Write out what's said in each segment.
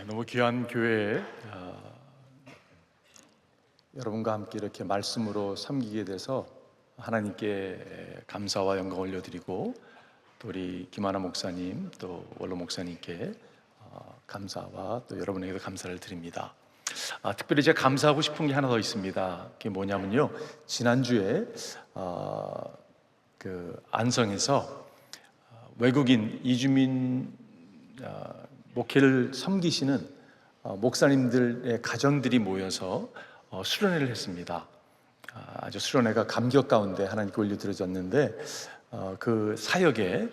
너무 귀한 교회에 여러분과 함께 이렇게 말씀으로 섬기게 돼서 하나님께 감사와 영광 올려드리고, 또 우리 김하나 목사님, 또 원로 목사님께 감사와 또 여러분에게도 감사를 드립니다. 특별히 제가 감사하고 싶은 게 하나 더 있습니다. 그게 뭐냐면요, 지난주에 그 안성에서 외국인 이주민 목회를 섬기시는 목사님들의 가정들이 모여서 수련회를 했습니다. 아주 수련회가 감격 가운데 하나님께 올려드려졌는데, 그 사역에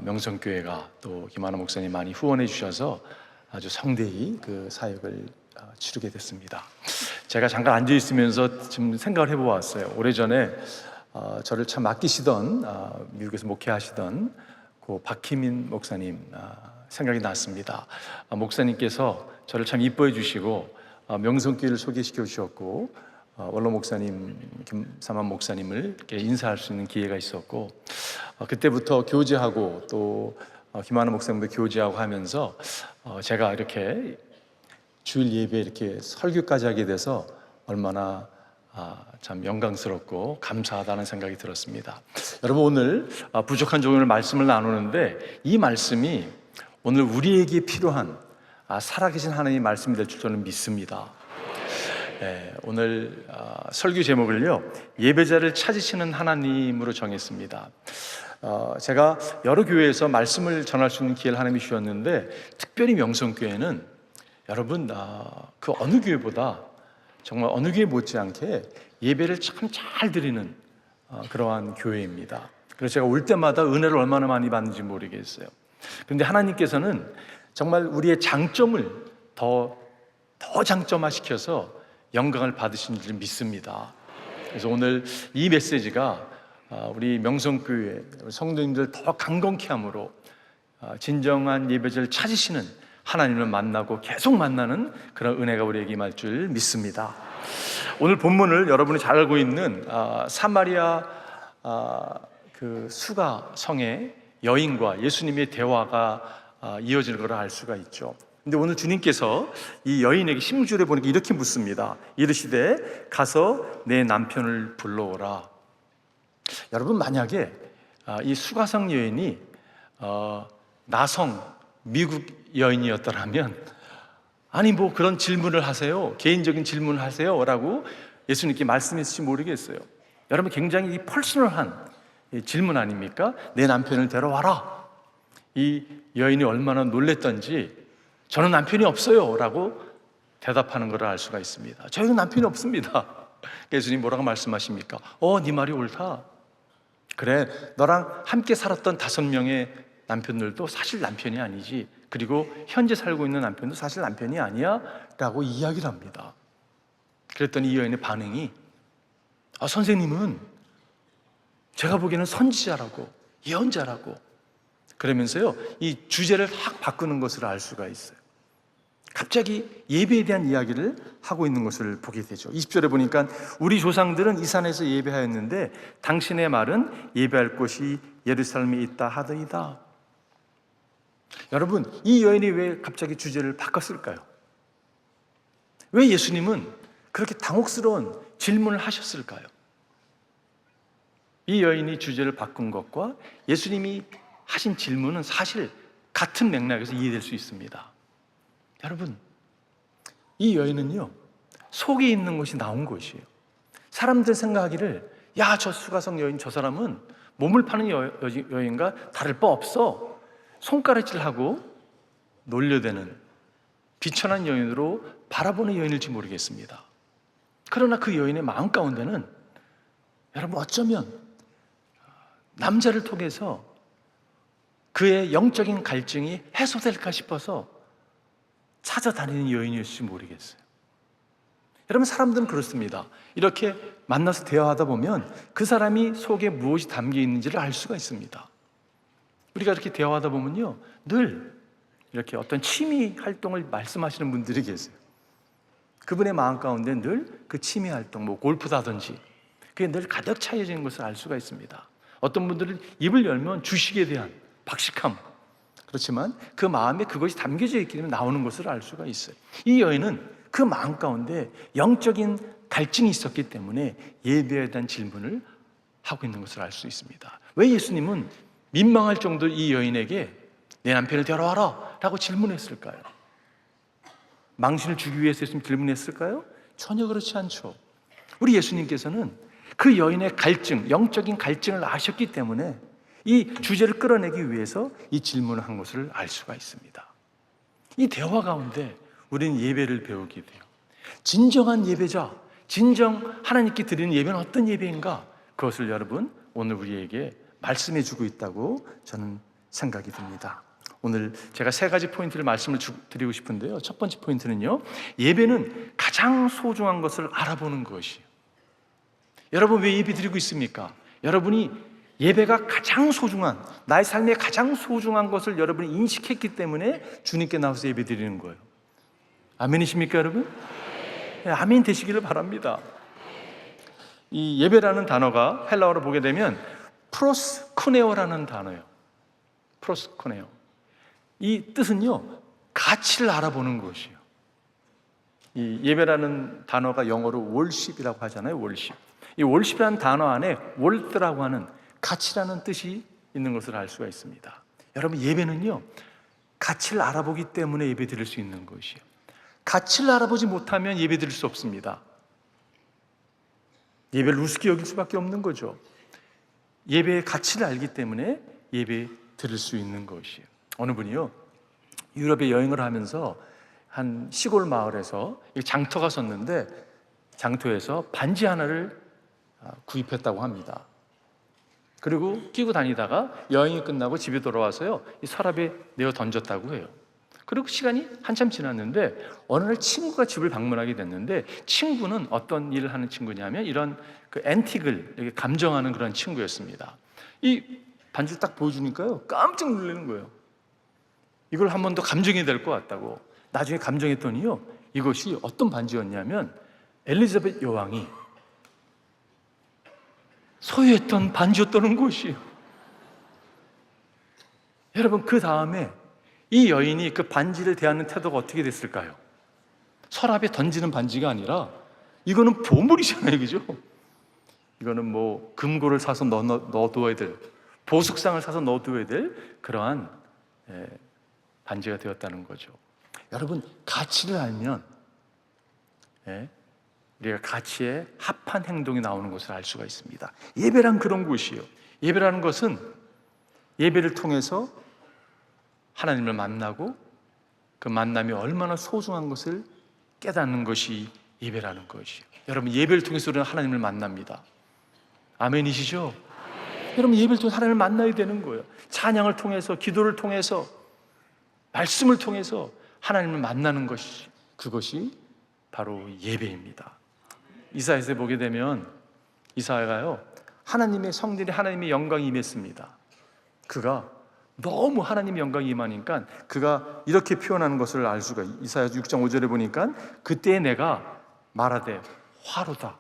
명성교회가 또 김하나 목사님 많이 후원해 주셔서 아주 성대히 그 사역을 치르게 됐습니다. 제가 잠깐 앉아 있으면서 좀 생각을 해보았어요. 오래전에 저를 참 아끼시던 미국에서 목회하시던 그 박희민 목사님 생각이 났습니다. 목사님께서 저를 참 이뻐해 주시고 명성교회를 소개시켜 주셨고, 원로 목사님 김삼환 목사님을 이렇게 인사할 수 있는 기회가 있었고, 그때부터 교제하고 또 김하나 목사님도 교제하고 하면서 제가 이렇게 주일 예배에 이렇게 설교까지 하게 돼서 얼마나 참 영광스럽고 감사하다는 생각이 들었습니다. 여러분, 오늘 부족한 종류의 말씀을 나누는데, 이 말씀이 오늘 우리에게 필요한 살아계신 하나님의 말씀이 될 줄 저는 믿습니다. 오늘 설교 제목을요, 예배자를 찾으시는 하나님으로 정했습니다. 제가 여러 교회에서 말씀을 전할 수 있는 기회를 하나님이 주셨는데, 특별히 명성교회는 여러분 그 어느 교회보다 정말 어느 교회 못지않게 예배를 참 잘 드리는 그러한 교회입니다. 그래서 제가 올 때마다 은혜를 얼마나 많이 받는지 모르겠어요. 그런데 하나님께서는 정말 우리의 장점을 더 장점화시켜서 영광을 받으신 줄 믿습니다. 그래서 오늘 이 메시지가 우리 명성교회 성도님들 더 강건케 함으로 진정한 예배자를 찾으시는 하나님을 만나고 계속 만나는 그런 은혜가 우리에게 임할 줄 믿습니다. 오늘 본문을 여러분이 잘 알고 있는 사마리아 그 수가 성의 여인과 예수님의 대화가 이어지는 걸 알 수가 있죠. 근데 오늘 주님께서 이 여인에게 16절에 보니까 이렇게 묻습니다. 이르시되 가서 내 남편을 불러오라. 여러분, 만약에 이 수가성 여인이 나성 미국 여인이었더라면, 아니 뭐 그런 질문을 하세요, 개인적인 질문을 하세요 라고 예수님께 말씀했을지 모르겠어요. 여러분, 굉장히 퍼스널한 질문 아닙니까? 내 남편을 데려와라. 이 여인이 얼마나 놀랬던지, 저는 남편이 없어요 라고 대답하는 것을 알 수가 있습니다. 저희는 남편이 없습니다. 예수님 뭐라고 말씀하십니까? 네 말이 옳다. 그래, 너랑 함께 살았던 5명의 남편들도 사실 남편이 아니지, 그리고 현재 살고 있는 남편도 사실 남편이 아니야 라고 이야기를 합니다. 그랬더니 이 여인의 반응이, 선생님은 제가 보기에는 선지자라고 예언자라고, 그러면서요 이 주제를 확 바꾸는 것을 알 수가 있어요. 갑자기 예배에 대한 이야기를 하고 있는 것을 보게 되죠. 20절에 보니까 우리 조상들은 이 산에서 예배하였는데 당신의 말은 예배할 곳이 예루살렘에 있다 하더이다. 여러분, 이 여인이 왜 갑자기 주제를 바꿨을까요? 왜 예수님은 그렇게 당혹스러운 질문을 하셨을까요? 이 여인이 주제를 바꾼 것과 예수님이 하신 질문은 사실 같은 맥락에서 이해될 수 있습니다. 여러분, 이 여인은요 속에 있는 것이 나온 것이에요. 사람들 생각하기를, 야, 저 수가성 여인, 저 사람은 몸을 파는 여인과 다를 바 없어, 손가락질하고 놀려대는 비천한 여인으로 바라보는 여인일지 모르겠습니다. 그러나 그 여인의 마음 가운데는 여러분, 어쩌면 남자를 통해서 그의 영적인 갈증이 해소될까 싶어서 찾아다니는 여인이었을지 모르겠어요. 여러분, 사람들은 그렇습니다. 이렇게 만나서 대화하다 보면 그 사람이 속에 무엇이 담겨 있는지를 알 수가 있습니다. 우리가 이렇게 대화하다 보면요 늘 이렇게 어떤 취미 활동을 말씀하시는 분들이 계세요. 그분의 마음 가운데 늘 그 취미 활동, 뭐 골프다든지 그게 늘 가득 차여지는 것을 알 수가 있습니다. 어떤 분들은 입을 열면 주식에 대한 박식함, 그렇지만 그 마음에 그것이 담겨져 있기 때문에 나오는 것을 알 수가 있어요. 이 여인은 그 마음 가운데 영적인 갈증이 있었기 때문에 예배에 대한 질문을 하고 있는 것을 알 수 있습니다. 왜 예수님은 민망할 정도로 이 여인에게 내 남편을 데려와라 라고 질문했을까요? 망신을 주기 위해서 예수님 질문했을까요? 전혀 그렇지 않죠. 우리 예수님께서는 그 여인의 갈증, 영적인 갈증을 아셨기 때문에 이 주제를 끌어내기 위해서 이 질문을 한 것을 알 수가 있습니다. 이 대화 가운데 우리는 예배를 배우게 돼요. 진정한 예배자, 진정 하나님께 드리는 예배는 어떤 예배인가? 그것을 여러분 오늘 우리에게 말씀해 주고 있다고 저는 생각이 듭니다. 오늘 제가 세 가지 포인트를 말씀을 드리고 싶은데요. 첫 번째 포인트는요, 예배는 가장 소중한 것을 알아보는 것이에요. 여러분 왜 예배 드리고 있습니까? 여러분이 예배가 가장 소중한, 나의 삶에 가장 소중한 것을 여러분이 인식했기 때문에 주님께 나와서 예배 드리는 거예요. 아멘이십니까 여러분? 네, 아멘 되시기를 바랍니다. 이 예배라는 단어가 헬라어로 보게 되면 프로스쿠네오라는 단어예요. 프로스쿠네오. 이 뜻은요, 가치를 알아보는 것이에요. 이 예배라는 단어가 영어로 월십이라고 하잖아요. 월십. 이 월십이라는 단어 안에 월드라고 하는 가치라는 뜻이 있는 것을 알 수가 있습니다. 여러분 예배는요, 가치를 알아보기 때문에 예배 드릴 수 있는 것이에요. 가치를 알아보지 못하면 예배 드릴 수 없습니다. 예배를 우습게 여길 수밖에 없는 거죠. 예배의 가치를 알기 때문에 예배 드릴 수 있는 것이에요. 어느 분이요, 유럽에 여행을 하면서 한 시골 마을에서 장터가 섰는데 장터에서 반지 하나를 구입했다고 합니다. 그리고 끼고 다니다가 여행이 끝나고 집에 돌아와서요, 이 서랍에 내어 던졌다고 해요. 그리고 시간이 한참 지났는데 어느 날 친구가 집을 방문하게 됐는데, 친구는 어떤 일을 하는 친구냐면 이런 그 앤틱을 이렇게 감정하는 그런 친구였습니다. 이 반지를 딱 보여주니까요, 깜짝 놀라는 거예요. 이걸 한 번 더 감정해야 될 것 같다고. 나중에 감정했더니요, 이것이 어떤 반지였냐면 엘리자벳 여왕이 소유했던 반지였다는 것이에요. 여러분 그 다음에 이 여인이 그 반지를 대하는 태도가 어떻게 됐을까요? 서랍에 던지는 반지가 아니라 이거는 보물이잖아요, 그죠? 이거는 뭐 금고를 사서 넣어둬야 될, 보석상을 사서 넣어둬야 될 그러한 반지가 되었다는 거죠. 여러분 가치를 알면 우리가 가치에 합한 행동이 나오는 것을 알 수가 있습니다. 예배란 그런 곳이에요. 예배라는 것은 예배를 통해서 하나님을 만나고 그 만남이 얼마나 소중한 것을 깨닫는 것이 예배라는 것이에요. 여러분 예배를 통해서 우리는 하나님을 만납니다. 아멘이시죠? 여러분 예배를 통해서 하나님을 만나야 되는 거예요. 찬양을 통해서, 기도를 통해서, 말씀을 통해서 하나님을 만나는 것이, 그것이 바로 예배입니다. 이사야서에 보게 되면 이사야가요, 하나님의 성전에 하나님의 영광이 임했습니다. 그가 너무 하나님의 영광이 임하니까 그가 이렇게 표현하는 것을 알 수가, 이사야서 6장 5절에 보니까 그때 내가 말하되 화로다,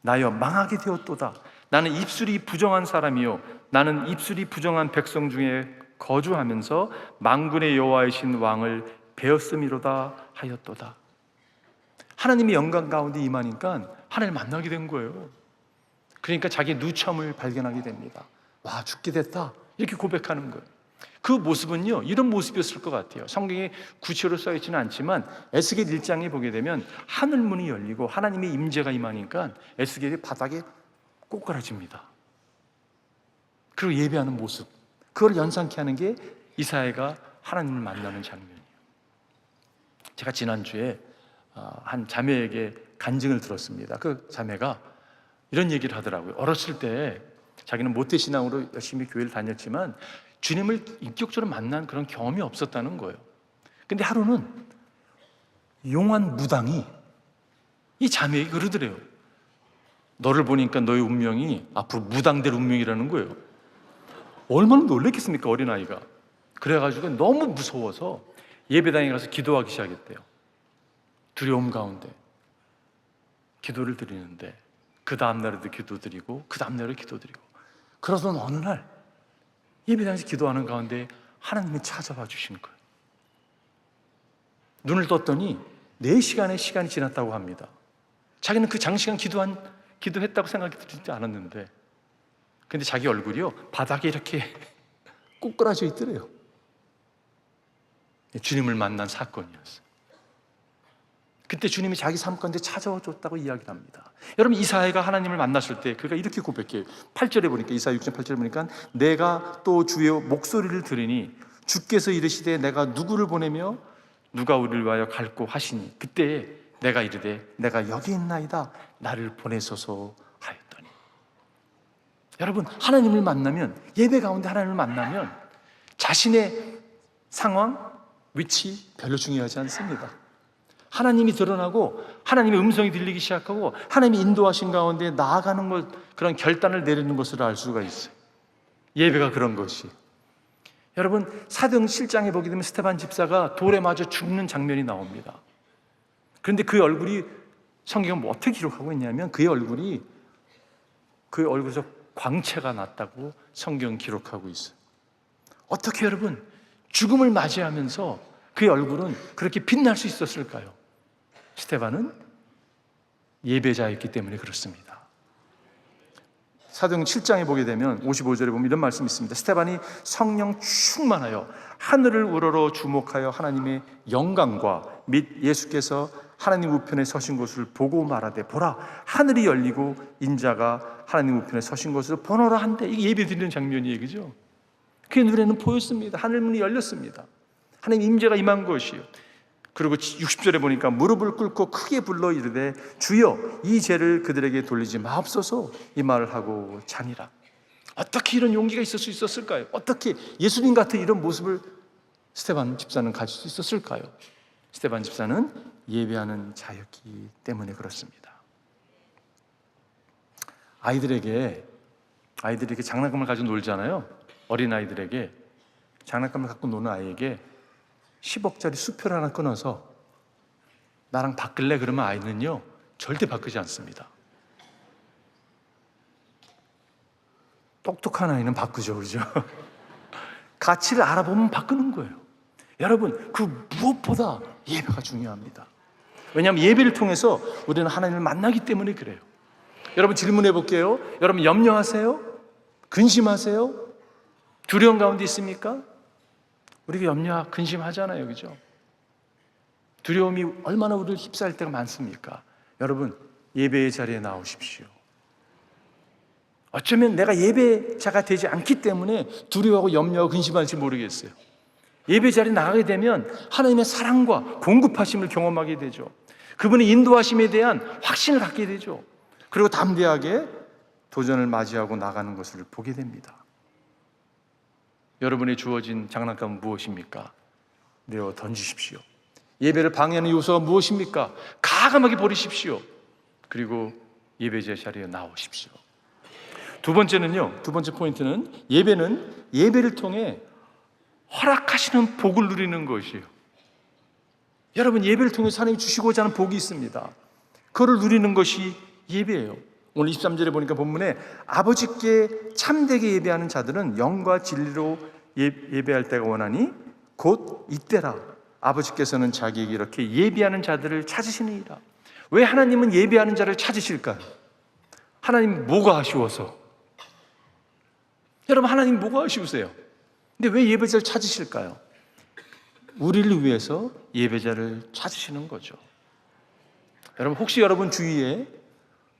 나여 망하게 되었도다. 나는 입술이 부정한 사람이요, 나는 입술이 부정한 백성 중에 거주하면서 만군의 여호와이신 왕을 배었음이로다 하였도다. 하나님의 영광 가운데 임하니까 하나님을 만나게 된 거예요. 그러니까 자기의 누참을 발견하게 됩니다. 와, 죽게 됐다, 이렇게 고백하는 거예요. 그 모습은요, 이런 모습이었을 것 같아요. 성경에 구체로 써있지는 않지만 에스겔 1장에 보게 되면 하늘문이 열리고 하나님의 임재가 임하니까 에스겔이 바닥에 꼬꾸라집니다. 그리고 예배하는 모습, 그걸 연상케 하는 게 이사야가 하나님을 만나는 장면이에요. 제가 지난주에 한 자매에게 간증을 들었습니다. 그 자매가 이런 얘기를 하더라고요. 어렸을 때 자기는 모태신앙으로 열심히 교회를 다녔지만 주님을 인격적으로 만난 그런 경험이 없었다는 거예요. 근데 하루는 용한 무당이 이 자매에게 그러더래요. 너를 보니까 너의 운명이 앞으로 무당될 운명이라는 거예요. 얼마나 놀랬겠습니까, 어린아이가. 그래가지고 너무 무서워서 예배당에 가서 기도하기 시작했대요. 두려움 가운데 기도를 드리는데 그 다음날에도 기도드리고 그 다음날에도 기도드리고, 그러던 어느 날 예배당에서 기도하는 가운데 하나님이 찾아와 주시는 거예요. 눈을 떴더니 4시간의 시간이 지났다고 합니다. 자기는 그 장시간 기도했다고 생각이 들지 않았는데, 근데 자기 얼굴이요 바닥에 이렇게 꼬꾸라져 있더래요. 주님을 만난 사건이었어요. 그때 주님이 자기 삶 가운데 찾아와 줬다고 이야기를 합니다. 여러분, 이사야가 하나님을 만났을 때 그가 이렇게 고백해요. 8절에 보니까, 이사야 6장 8절에 보니까, 내가 또 주의 목소리를 들으니 주께서 이르시되 내가 누구를 보내며 누가 우리를 위하여 갈고 하시니, 그때 내가 이르되 내가 여기 있나이다, 나를 보내소서 하였더니. 여러분, 하나님을 만나면, 예배 가운데 하나님을 만나면 자신의 상황, 위치 별로 중요하지 않습니다. 하나님이 드러나고 하나님의 음성이 들리기 시작하고 하나님이 인도하신 가운데 나아가는 것, 그런 결단을 내리는 것을 알 수가 있어요. 예배가 그런 것이. 여러분, 사도행전 7장에 보게 되면 스데반 집사가 돌에 맞아 죽는 장면이 나옵니다. 그런데 얼굴이, 성경은 뭐 어떻게 기록하고 있냐면 그의 얼굴에서 광채가 났다고 성경은 기록하고 있어요. 어떻게 여러분, 죽음을 맞이하면서 그의 얼굴은 그렇게 빛날 수 있었을까요? 스데반은 예배자였기 때문에 그렇습니다. 사도행전 7장에 보게 되면 55절에 보면 이런 말씀이 있습니다. 스데반이 성령 충만하여 하늘을 우러러 주목하여 하나님의 영광과 및 예수께서 하나님 우편에 서신 것을 보고 말하되, 보라, 하늘이 열리고 인자가 하나님 우편에 서신 것을 보노라 한데, 이게 예배 드리는 장면이에요, 그죠? 그의 눈에는 보였습니다. 하늘문이 열렸습니다. 하나님 임재가 임한 것이요. 그리고 60절에 보니까 무릎을 꿇고 크게 불러 이르되, 주여 이 죄를 그들에게 돌리지 마옵소서, 이 말을 하고 자니라. 어떻게 이런 용기가 있을 수 있었을까요? 어떻게 예수님 같은 이런 모습을 스데반 집사는 가질 수 있었을까요? 스데반 집사는 예배하는 자였기 때문에 그렇습니다. 아이들에게 장난감을 가지고 놀잖아요. 어린아이들에게 장난감을 갖고 노는 아이에게 10억짜리 수표를 하나 끊어서 나랑 바꿀래? 그러면 아이는요 절대 바꾸지 않습니다. 똑똑한 아이는 바꾸죠, 그죠? 가치를 알아보면 바꾸는 거예요. 여러분, 그 무엇보다 예배가 중요합니다. 왜냐하면 예배를 통해서 우리는 하나님을 만나기 때문에 그래요. 여러분, 질문해 볼게요. 여러분, 염려하세요? 근심하세요? 두려움 가운데 있습니까? 우리가 근심하잖아요, 그죠? 두려움이 얼마나 우리를 휩싸일 때가 많습니까? 여러분, 예배의 자리에 나오십시오. 어쩌면 내가 예배자가 되지 않기 때문에 두려워하고 염려하고 근심할지 모르겠어요. 예배 자리에 나가게 되면 하나님의 사랑과 공급하심을 경험하게 되죠. 그분의 인도하심에 대한 확신을 갖게 되죠. 그리고 담대하게 도전을 맞이하고 나가는 것을 보게 됩니다. 여러분의 주어진 장난감은 무엇입니까? 내어 던지십시오. 예배를 방해하는 요소가 무엇입니까? 가감하게 버리십시오. 그리고 예배제 자리에 나오십시오. 두 번째 포인트는, 예배를 통해 허락하시는 복을 누리는 것이에요. 여러분, 예배를 통해서 하나님이 주시고자 하는 복이 있습니다. 그걸 누리는 것이 예배예요. 오늘 23절에 보니까 본문에, 아버지께 참되게 예배하는 자들은 영과 진리로 예배할 때가 원하니 곧 이때라. 아버지께서는 자기에게 이렇게 예배하는 자들을 찾으시니라. 왜 하나님은 예배하는 자를 찾으실까요? 하나님 뭐가 아쉬워서? 여러분, 하나님 뭐가 아쉬우세요? 근데 왜 예배자를 찾으실까요? 우리를 위해서 예배자를 찾으시는 거죠. 여러분, 혹시 여러분 주위에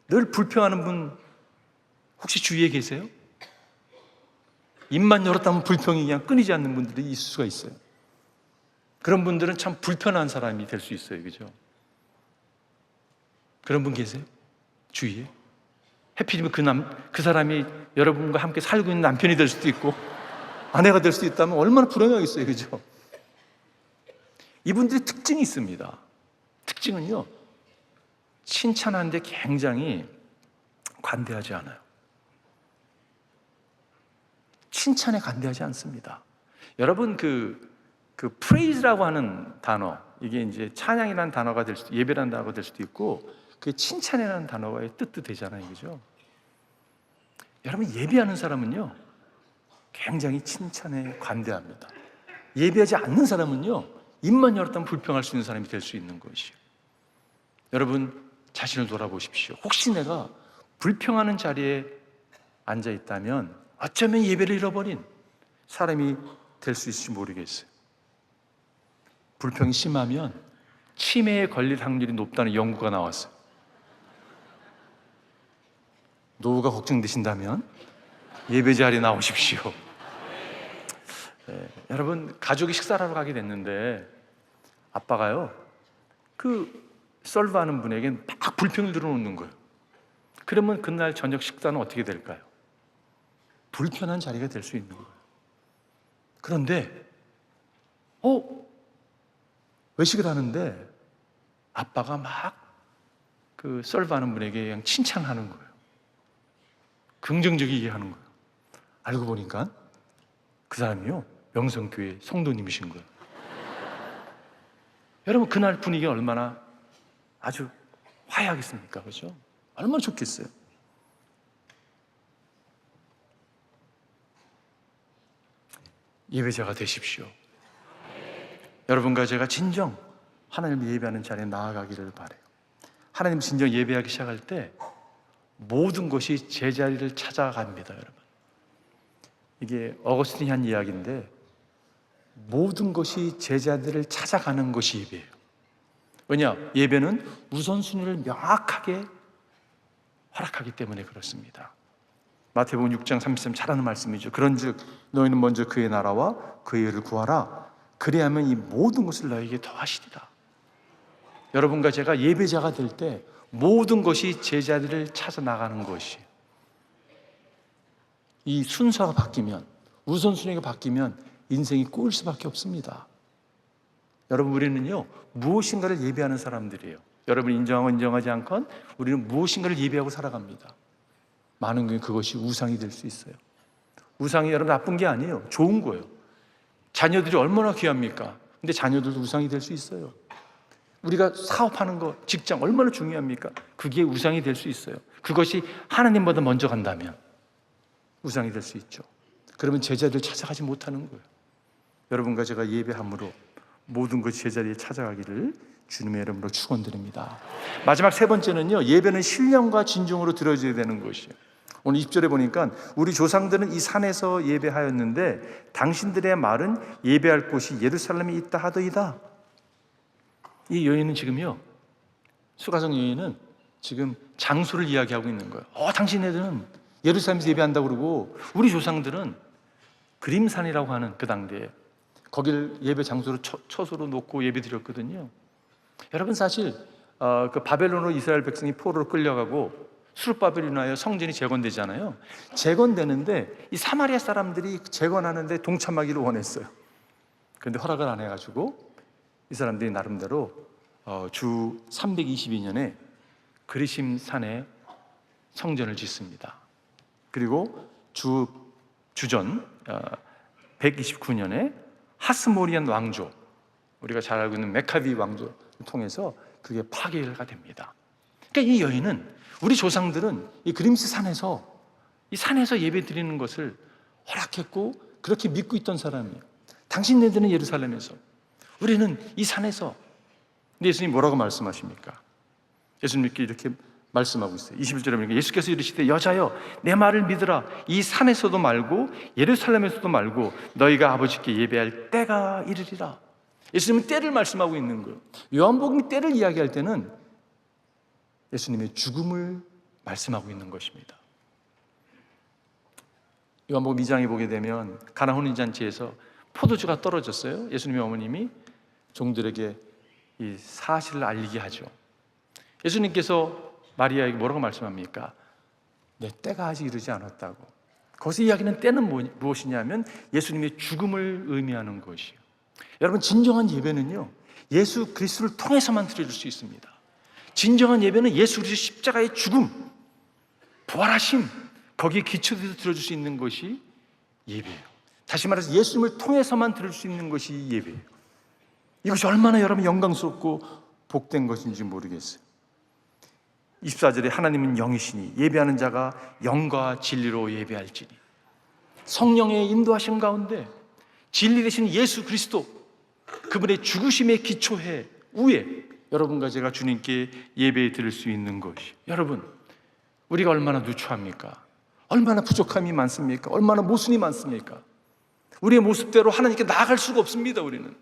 늘 불평하는 분 혹시 주위에 계세요? 입만 열었다면 불평이 그냥 끊이지 않는 분들이 있을 수가 있어요. 그런 분들은 참 불편한 사람이 될 수 있어요, 그죠? 그런 분 계세요? 주위에? 해피지면 그 사람이 여러분과 함께 살고 있는 남편이 될 수도 있고 아내가 될 수도 있다면 얼마나 불행하겠어요, 그죠? 이분들의 특징이 있습니다. 특징은요, 칭찬하는데 굉장히 관대하지 않아요. 칭찬에 관대하지 않습니다. 여러분, 그 praise라고 하는 단어, 이게 이제 찬양이라는 단어가 될 수도, 예배라는 단어가 될 수도 있고, 그게 칭찬이라는 단어의 뜻도 되잖아요, 그죠? 여러분, 예배하는 사람은요 굉장히 칭찬에 관대합니다. 예배하지 않는 사람은요, 입만 열었다면 불평할 수 있는 사람이 될 수 있는 것이에요. 여러분 자신을 돌아보십시오. 혹시 내가 불평하는 자리에 앉아 있다면 어쩌면 예배를 잃어버린 사람이 될 수 있을지 모르겠어요. 불평이 심하면 치매에 걸릴 확률이 높다는 연구가 나왔어요. 노후가 걱정되신다면 예배 자리에 나오십시오. 여러분, 가족이 식사를 하러 가게 됐는데 아빠가요, 그 서브하는 분에게 막 불평을 들어놓는 거예요. 그러면 그날 저녁 식사는 어떻게 될까요? 불편한 자리가 될 수 있는 거예요. 그런데 외식을 하는데 아빠가 막 그 서브하는 분에게 그냥 칭찬하는 거예요. 긍정적이게 하는 거예요. 알고 보니까 그 사람이요, 명성교회 성도님이신 거예요. 여러분, 그날 분위기가 얼마나 아주 화해하겠습니까? 그렇죠? 얼마나 좋겠어요. 예배자가 되십시오. 여러분과 제가 진정 하나님을 예배하는 자리에 나아가기를 바라요. 하나님 진정 예배하기 시작할 때 모든 것이 제자리를 찾아갑니다. 여러분, 이게 어거스틴이 한 이야기인데 모든 것이 제자들을 찾아가는 것이 예배예요. 왜냐? 예배는 우선순위를 명확하게 허락하기 때문에 그렇습니다. 마태복음 6장 33 잘 아는 말씀이죠. 그런즉 너희는 먼저 그의 나라와 그의 의를 구하라. 그리하면 이 모든 것을 너희에게 더하시리라. 여러분과 제가 예배자가 될 때 모든 것이 제자들을 찾아 나가는 것이에요. 이 순서가 바뀌면, 우선순위가 바뀌면 인생이 꼬일 수밖에 없습니다. 여러분, 우리는요 무엇인가를 예배하는 사람들이에요. 여러분 인정하건 인정하지 않건 우리는 무엇인가를 예배하고 살아갑니다. 많은 경우 그것이 우상이 될 수 있어요. 우상이 여러분 나쁜 게 아니에요. 좋은 거예요. 자녀들이 얼마나 귀합니까? 근데 자녀들도 우상이 될 수 있어요. 우리가 사업하는 거, 직장 얼마나 중요합니까? 그게 우상이 될 수 있어요. 그것이 하나님보다 먼저 간다면 우상이 될 수 있죠. 그러면 제자들 찾아가지 못하는 거예요. 여러분과 제가 예배함으로 모든 것이 제자리에 찾아가기를 주님의 이름으로 축원드립니다. 마지막 세 번째는요, 예배는 신령과 진정으로 드려져야 되는 것이에요. 오늘 20절에 보니까 우리 조상들은 이 산에서 예배하였는데 당신들의 말은 예배할 곳이 예루살렘에 있다 하더이다. 이 여인은 지금요, 수가성 여인은 지금 장소를 이야기하고 있는 거예요. 당신네들은 예루살렘에서 예배한다고 그러고 우리 조상들은 그림산이라고 하는 그 당대에 거기를 예배 장소로 처소로 놓고 예배 드렸거든요. 여러분, 사실 그 바벨론으로 이스라엘 백성이 포로로 끌려가고 수르바벨로 인하여 성전이 재건되잖아요. 재건되는데 이 사마리아 사람들이 재건하는데 동참하기를 원했어요. 그런데 허락을 안 해가지고 이 사람들이 나름대로 주 322년에 그리심산에 성전을 짓습니다. 그리고 주전 129년에 하스모리안 왕조, 우리가 잘 알고 있는 메카비 왕조를 통해서 그게 파괴가 됩니다. 그러니까 이 여인은, 우리 조상들은 이 그림스 산에서, 이 산에서 예배 드리는 것을 허락했고 그렇게 믿고 있던 사람이에요. 당신네들은 예루살렘에서, 우리는 이 산에서. 근데 예수님이 뭐라고 말씀하십니까? 예수님께 이렇게 말씀하고 있어요. 21절에 보니까 예수께서 이르시되 여자여 내 말을 믿으라. 이 산에서도 말고 예루살렘에서도 말고 너희가 아버지께 예배할 때가 이르리라. 예수님은 때를 말씀하고 있는 거예요. 요한복음이 때를 이야기할 때는 예수님의 죽음을 말씀하고 있는 것입니다. 요한복음 2장에 보게 되면 가나 혼인잔치에서 포도주가 떨어졌어요. 예수님의 어머님이 종들에게 이 사실을 알리게 하죠. 예수님께서 마리아에게 뭐라고 말씀합니까? 내 때가 아직 이르지 않았다고. 거기서 이야기는 때는 무엇이냐면 예수님의 죽음을 의미하는 것이에요. 여러분, 진정한 예배는요 예수 그리스도를 통해서만 드릴 수 있습니다. 진정한 예배는 예수 그리스도 십자가의 죽음, 부활하심, 거기에 기초돼서 들어줄 수 있는 것이 예배예요. 다시 말해서 예수님을 통해서만 들을 수 있는 것이 예배예요. 이것이 얼마나 여러분 영광스럽고 복된 것인지 모르겠어요. 24절에 하나님은 영이시니 예배하는 자가 영과 진리로 예배할지니. 성령의 인도하심 가운데 진리 되신 예수 그리스도, 그분의 죽으심에 기초해 우에 여러분과 제가 주님께 예배 드릴 수 있는 것이, 여러분, 우리가 얼마나 누추합니까? 얼마나 부족함이 많습니까? 얼마나 모순이 많습니까? 우리의 모습대로 하나님께 나아갈 수가 없습니다. 우리는.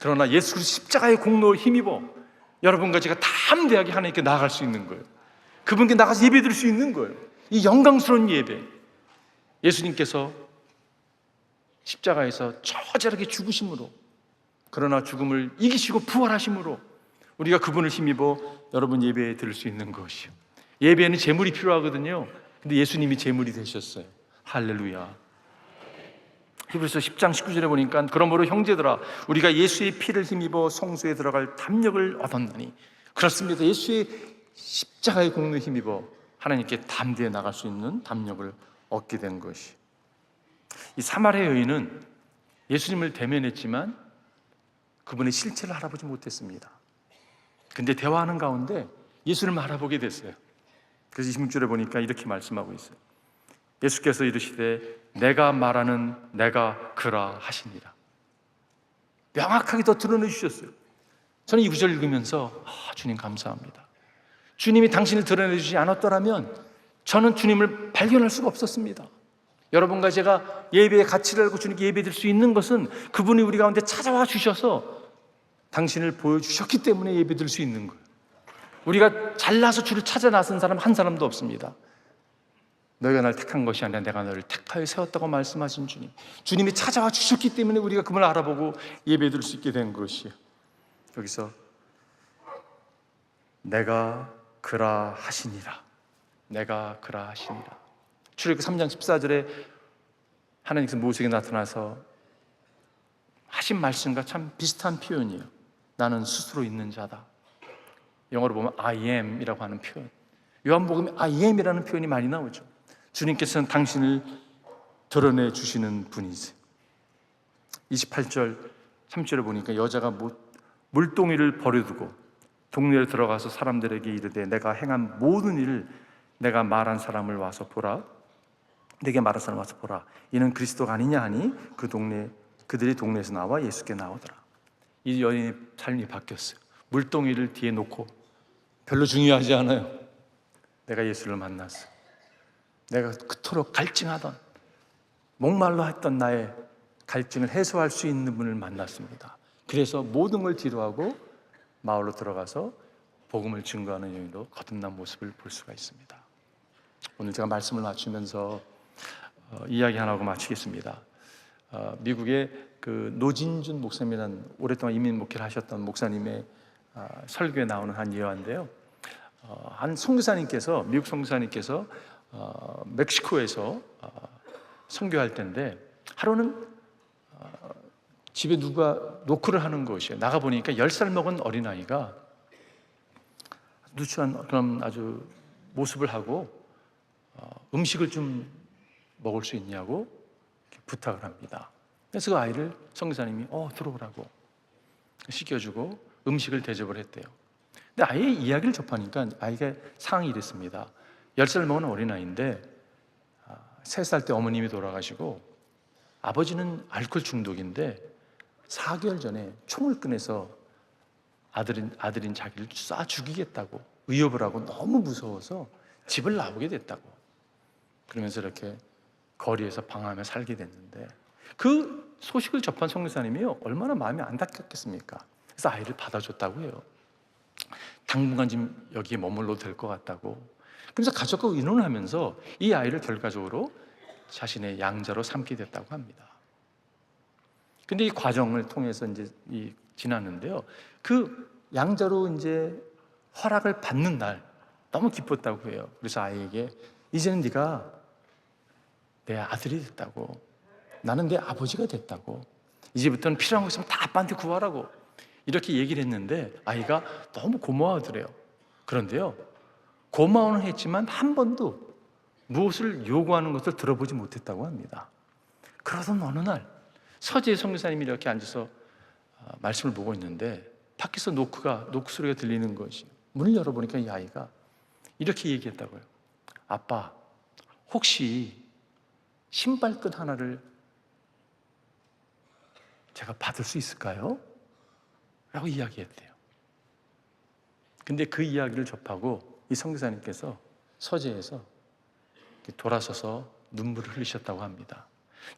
그러나 예수 그리스도 십자가의 공로를 힘입어 여러분과 제가 담대하게 하나님께 나아갈 수 있는 거예요. 그분께 나가서 예배 드릴 수 있는 거예요. 이 영광스러운 예배, 예수님께서 십자가에서 처절하게 죽으심으로, 그러나 죽음을 이기시고 부활하심으로 우리가 그분을 힘입어 여러분 예배에 드릴 수 있는 것이요. 예배에는 제물이 필요하거든요. 근데 예수님이 제물이 되셨어요. 할렐루야. 히브리서 10장 19절에 보니까 그러므로 형제들아 우리가 예수의 피를 힘입어 성소에 들어갈 담력을 얻었나니, 그렇습니다. 예수의 십자가의 공로에 힘입어 하나님께 담대히 나갈 수 있는 담력을 얻게 된 것이, 이 사마리아 여인은 예수님을 대면했지만 그분의 실체를 알아보지 못했습니다. 근데 대화하는 가운데 예수님을 알아보게 됐어요. 그래서 26절에 보니까 이렇게 말씀하고 있어요. 예수께서 이르시되 내가 말하는 내가 그라 하시니라. 명확하게 더 드러내 주셨어요. 저는 이 구절 읽으면서 주님 감사합니다. 주님이 당신을 드러내 주지 않았더라면 저는 주님을 발견할 수가 없었습니다. 여러분과 제가 예배의 가치를 알고 주님께 예배드릴 수 있는 것은 그분이 우리 가운데 찾아와 주셔서 당신을 보여주셨기 때문에 예배드릴 수 있는 거예요. 우리가 잘나서 주를 찾아 나선 사람 한 사람도 없습니다. 너희가 날 택한 것이 아니라 내가 너를 택하여 세웠다고 말씀하신 주님, 주님이 찾아와 주셨기 때문에 우리가 그분을 알아보고 예배드릴 수 있게 된 것이에요. 여기서 내가 그라 하시니라, 내가 그라 하시니라. 출애굽기 3장 14절에 하나님께서 모세에게 나타나서 하신 말씀과 참 비슷한 표현이에요. 나는 스스로 있는 자다. 영어로 보면 I am 이라고 하는 표현, 요한복음에 I am이라는 표현이 많이 나오죠. 주님께서는 당신을 드러내 주시는 분이세요. 28절 3절에 보니까 여자가 물동이를 버려두고 동네에 들어가서 사람들에게 이르되 내가 행한 모든 일을 내가 말한 사람을 와서 보라, 내게 말한 사람을 와서 보라, 이는 그리스도가 아니냐 하니 그들이 동네에서 나와 예수께 나오더라. 이 여인의 삶이 바뀌었어요. 물동이를 뒤에 놓고 별로 중요하지 않아요. 내가 예수를 만났어. 내가 그토록 갈증하던, 목말라 했던 나의 갈증을 해소할 수 있는 분을 만났습니다. 그래서 모든 걸 뒤로하고 마을로 들어가서 복음을 증거하는 여인으로 거듭난 모습을 볼 수가 있습니다. 오늘 제가 말씀을 마치면서 이야기 하나 하고 마치겠습니다. 미국의 그 노진준 목사님이라는 오랫동안 이민 목회를 하셨던 목사님의 설교에 나오는 한 예화인데요. 한 선교사님께서, 미국 선교사님께서 멕시코에서 선교할 때인데 하루는 집에 누가 노크를 하는 것이에요. 나가보니까 10살 먹은 어린아이가 누추한 그런 아주 모습을 하고 음식을 좀 먹을 수 있냐고 부탁을 합니다. 그래서 그 아이를 선교사님이 들어오라고 시켜주고 음식을 대접을 했대요. 근데 아이의 이야기를 접하니까 아이가 상황이 이랬습니다. 10살 먹은 어린아이인데 3살 때 어머님이 돌아가시고 아버지는 알코올 중독인데 4개월 전에 총을 꺼내서 아들인 자기를 쏴 죽이겠다고 위협을 하고 너무 무서워서 집을 나오게 됐다고. 그러면서 이렇게 거리에서 방황하며 살게 됐는데 그 소식을 접한 선교사님이요, 얼마나 마음이 안타깝겠습니까? 그래서 아이를 받아줬다고 해요. 당분간 지금 여기에 머물러도 될 것 같다고. 그래서 가족과 의논을 하면서 이 아이를 결과적으로 자신의 양자로 삼게 됐다고 합니다. 근데 이 과정을 통해서 이제 지났는데요. 그 양자로 이제 허락을 받는 날 너무 기뻤다고 해요. 그래서 아이에게 이제는 네가 내 아들이 됐다고, 나는 내 아버지가 됐다고, 이제부터는 필요한 거 있으면 다 아빠한테 구하라고 이렇게 얘기를 했는데 아이가 너무 고마워하더래요. 그런데요, 고마워는 했지만 한 번도 무엇을 요구하는 것을 들어보지 못했다고 합니다. 그러던 어느 날 서재 선교사님이 이렇게 앉아서 말씀을 보고 있는데 밖에서 노크 소리가 들리는 것이, 문을 열어보니까 이 아이가 이렇게 얘기했다고요. 아빠, 혹시 신발끈 하나를 제가 받을 수 있을까요? 라고 이야기했대요. 근데 그 이야기를 접하고 이 선교사님께서 서재에서 돌아서서 눈물을 흘리셨다고 합니다.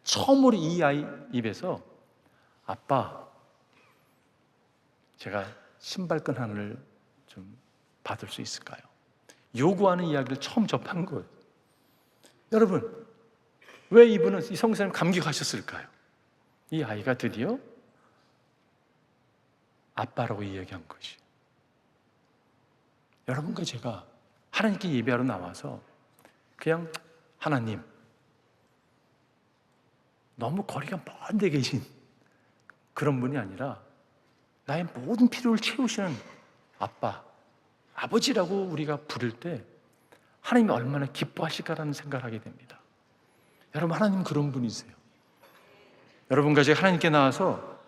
처음으로 이 아이 입에서 아빠, 제가 신발끈 하나를 좀 받을 수 있을까요? 요구하는 이야기를 처음 접한 거예요. 여러분, 왜 이분은, 이 선교사님 감격하셨을까요? 이 아이가 드디어 아빠라고 이야기한 것이. 여러분과 제가 하나님께 예배하러 나와서 그냥 하나님, 너무 거리가 먼 데 계신 그런 분이 아니라 나의 모든 필요를 채우시는 아빠, 아버지라고 우리가 부를 때 하나님이 얼마나 기뻐하실까라는 생각을 하게 됩니다. 여러분, 하나님 그런 분이세요. 여러분과 제가 하나님께 나와서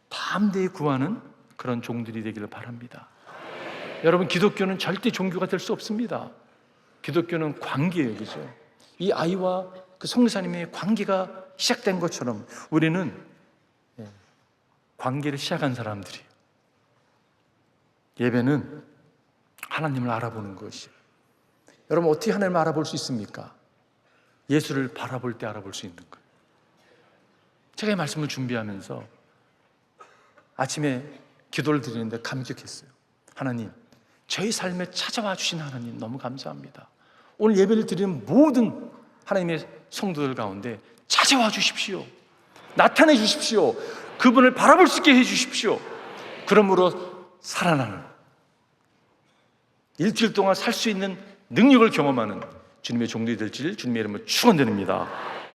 담대히 구하는 그런 종들이 되기를 바랍니다. 여러분, 기독교는 절대 종교가 될 수 없습니다. 기독교는 관계예요, 그죠? 이 아이와 그 선교사님의 관계가 시작된 것처럼 우리는 관계를 시작한 사람들이에요. 예배는 하나님을 알아보는 것이에요. 여러분, 어떻게 하나님을 알아볼 수 있습니까? 예수를 바라볼 때 알아볼 수 있는 거예요. 제가 이 말씀을 준비하면서 아침에 기도를 드리는데 감격했어요. 하나님, 저희 삶에 찾아와 주신 하나님 너무 감사합니다. 오늘 예배를 드리는 모든 하나님의 성도들 가운데 찾아와 주십시오. 나타내 주십시오. 그분을 바라볼 수 있게 해 주십시오. 그러므로 살아나는, 일주일 동안 살 수 있는 능력을 경험하는 주님의 종들이 될지를 주님의 이름으로 축원드립니다.